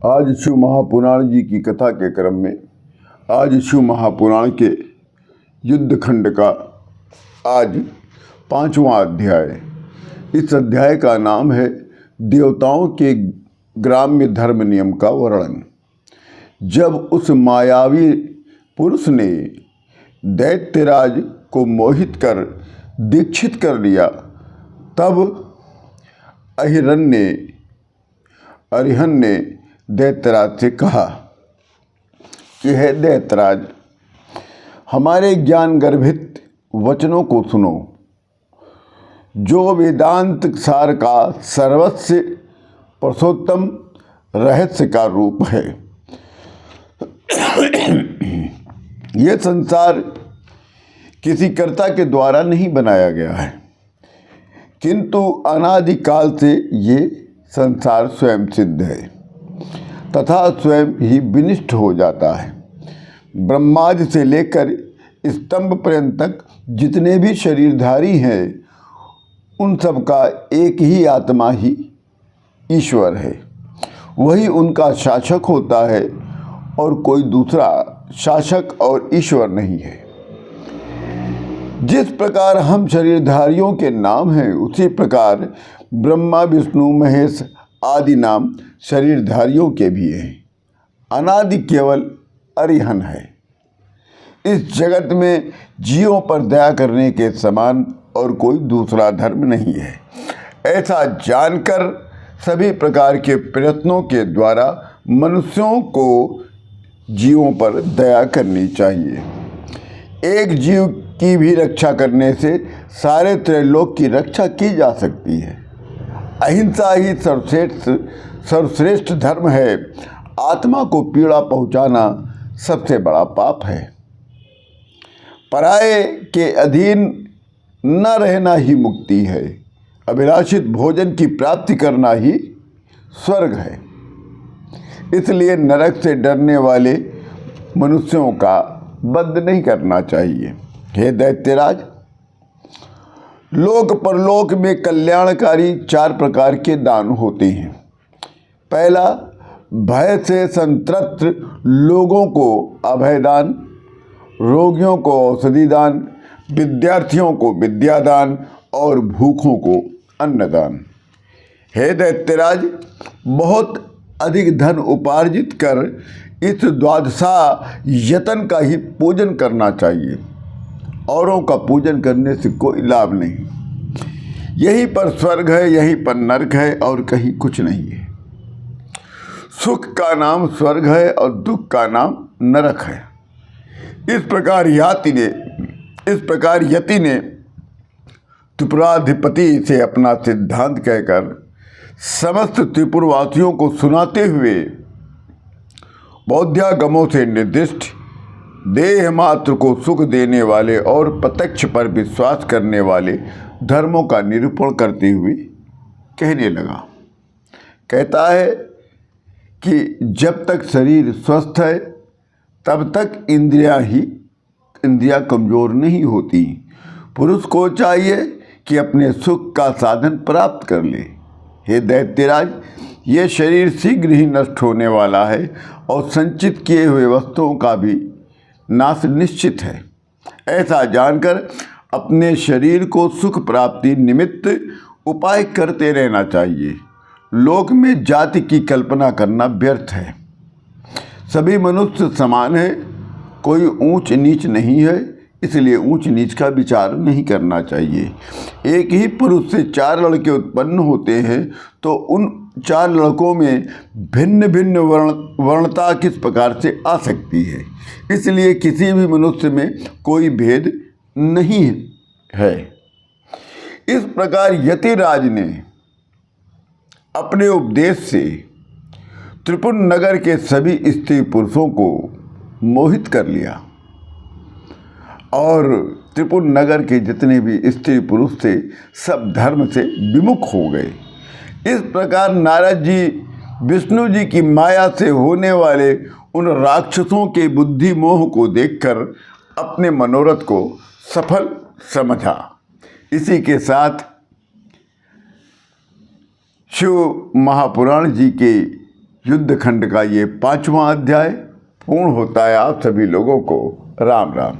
आज शिव महापुराण जी की कथा के क्रम में आज शिव महापुराण के युद्ध खंड का आज 5वां अध्याय। इस अध्याय का नाम है देवताओं के ग्राम्य धर्म नियम का वर्णन। जब उस मायावी पुरुष ने दैत्यराज को मोहित कर दीक्षित कर लिया, तब अरिहन ने दैत्यराज से कहा कि हे दैत्यराज, हमारे ज्ञान गर्भित वचनों को सुनो, जो वेदांत सार का सर्वस्व पुरुषोत्तम रहस्य का रूप है। यह संसार किसी कर्ता के द्वारा नहीं बनाया गया है, किंतु अनादिकाल से ये संसार स्वयं सिद्ध है तथा स्वयं ही विनिष्ट हो जाता है। ब्रह्मादि से लेकर स्तंभ पर्यंत तक जितने भी शरीरधारी हैं, उन सब का एक ही आत्मा ही ईश्वर है। वही उनका शासक होता है और कोई दूसरा शासक और ईश्वर नहीं है। जिस प्रकार हम शरीरधारियों के नाम हैं, उसी प्रकार ब्रह्मा विष्णु महेश आदि नाम शरीरधारियों के भी हैं। अनादि केवल अरिहन है। इस जगत में जीवों पर दया करने के समान और कोई दूसरा धर्म नहीं है। ऐसा जानकर सभी प्रकार के प्रयत्नों के द्वारा मनुष्यों को जीवों पर दया करनी चाहिए। एक जीव की भी रक्षा करने से सारे त्रैलोक की रक्षा की जा सकती है। अहिंसा ही सर्वश्रेष्ठ धर्म है। आत्मा को पीड़ा पहुंचाना सबसे बड़ा पाप है। पराये के अधीन न रहना ही मुक्ति है। अभिलाषित भोजन की प्राप्ति करना ही स्वर्ग है। इसलिए नरक से डरने वाले मनुष्यों का वध नहीं करना चाहिए। हे दैत्यराज, लोक परलोक में कल्याणकारी 4 प्रकार के दान होते हैं। पहला, भय से संतप्त लोगों को अभयदान, रोगियों को औषधि दान, विद्यार्थियों को विद्यादान और भूखों को अन्नदान। हे दैत्यराज, बहुत अधिक धन उपार्जित कर इस द्वादशा यतन का ही पूजन करना चाहिए। औरों का पूजन करने से कोई लाभ नहीं। यहीं पर स्वर्ग है, यहीं पर नरक है और कहीं कुछ नहीं है। सुख का नाम स्वर्ग है और दुख का नाम नरक है। इस प्रकार यति ने त्रिपुराधिपति से अपना सिद्धांत कहकर समस्त त्रिपुरवासियों को सुनाते हुए बौद्धागमों से निर्दिष्ट देह मात्र को सुख देने वाले और प्रत्यक्ष पर विश्वास करने वाले धर्मों का निरूपण करते हुए कहने लगा। कहता है कि जब तक शरीर स्वस्थ है, तब तक इंद्रियां कमज़ोर नहीं होती। पुरुष को चाहिए कि अपने सुख का साधन प्राप्त कर ले। हे दैत्यराज, ये शरीर शीघ्र ही नष्ट होने वाला है और संचित किए हुए वस्तुओं का भी नाश निश्चित है। ऐसा जानकर अपने शरीर को सुख प्राप्ति निमित्त उपाय करते रहना चाहिए। लोक में जाति की कल्पना करना व्यर्थ है। सभी मनुष्य समान है, कोई ऊंच नीच नहीं है, इसलिए ऊंच नीच का विचार नहीं करना चाहिए। एक ही पुरुष से 4 लड़के उत्पन्न होते हैं, तो उन 4 लड़कों में भिन्न भिन्न वर्णता किस प्रकार से आ सकती है। इसलिए किसी भी मनुष्य में कोई भेद नहीं है। इस प्रकार यतिराज ने अपने उपदेश से त्रिपुर नगर के सभी स्त्री पुरुषों को मोहित कर लिया और त्रिपुर नगर के जितने भी स्त्री पुरुष थे, सब धर्म से विमुख हो गए। इस प्रकार नारद जी विष्णु जी की माया से होने वाले उन राक्षसों के बुद्धि मोह को देखकर अपने मनोरथ को सफल समझा। इसी के साथ शिव महापुराण जी के युद्ध खंड का ये 5वां अध्याय पूर्ण होता है। आप सभी लोगों को राम राम।